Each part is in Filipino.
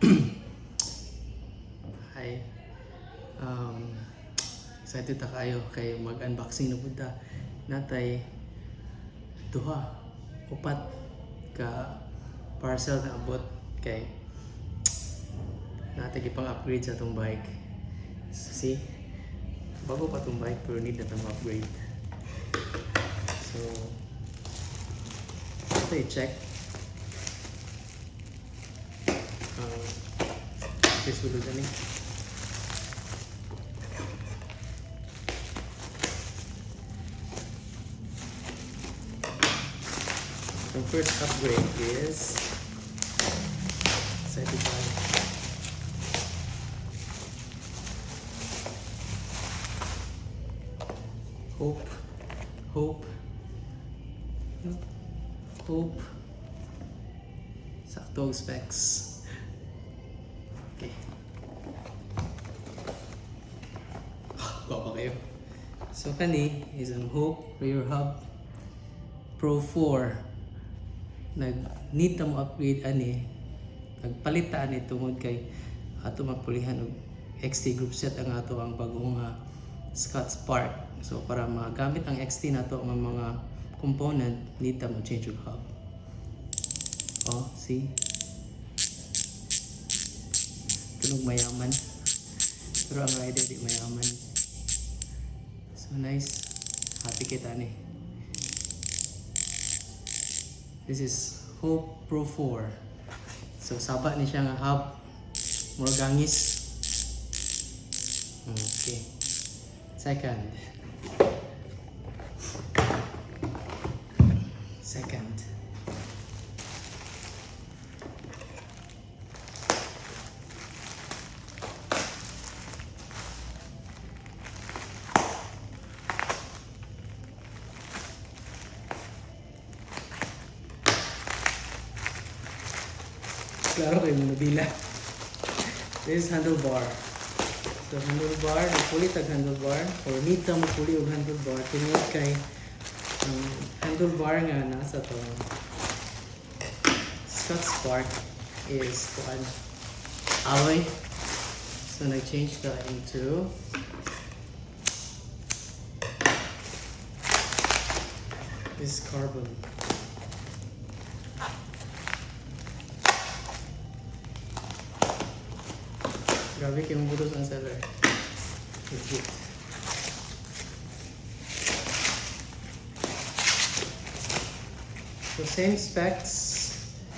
Hi. Excited ta kayo kay mag-unboxing na punta natay duha upat ka parcel na abot kay natay gipang upgrade sa atong bike. See, bago pa itong bike pero need na itong upgrade. So ito i-check. Sulod na ni. The first upgrade is certified. Hope. Sakto ang specs. Okay. Baba kayo. So kani is ang Hope Rear Hub Pro 4. Nag-need na mo upgrade ani. Nagpalit ta ani tungod kay ato mapulihan og XT group set ang ato ang bagong Scott Spark. So para magamit ang XT nato ang mga component, need ta mo change og hub. Oh, see? Tunog mayaman. Pero ang rider di mayaman. So nice. Happy kita ni. This is Hope Pro 4. So saba ni siya nga hub. More gangis. Okay. Second. Klaro kayo muna bila. This is handlebar. So handlebar, napuli tag handlebar or need ka mapuli og handlebar tungod kay ang handlebar nga nasa to Scott Spark is kuan alloy. So nag-change ka into this carbon. Grabe kayo mong butos ang seller. Legit. So same specs,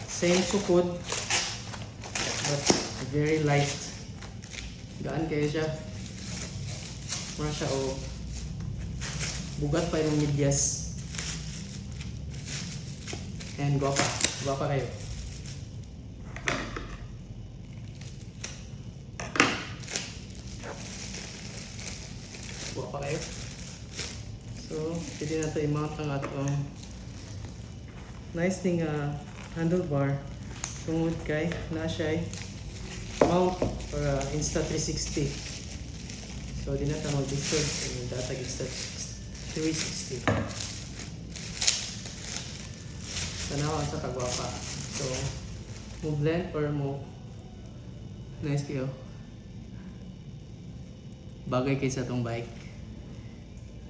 same sukod, but very light. Gaan kayo siya. Mura siya o bugat pa yung medyas. And guwapa. Guwapa kayo. Guwapa kayo. So, pwede na ito i-mount ang atong nice thing handlebar tungod kay na siya mount para Insta360. So, di na ito mag-disturb yung datag Insta360. Tanawa sa kagwapa. So, mo blend or mo nice kayo. Bagay kayo sa itong bike.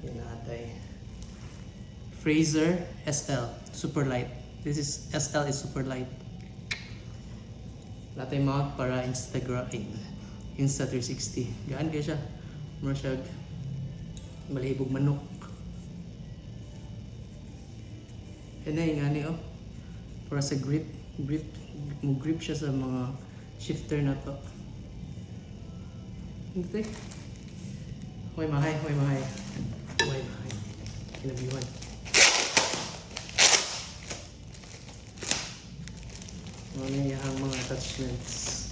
Yan natay. Fraser SL super light. This is SL is super light. Natay mount para Insta360. Gaan kayo siya. Mura siya malihibog manok. Yan na yung ani oh. Para sa grip mo grip siya sa mga shifter na to. Hindi. Hoy mahay. Kinabiwan. Mga yung mga attachments.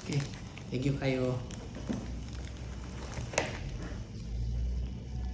Okay, thank you kayo.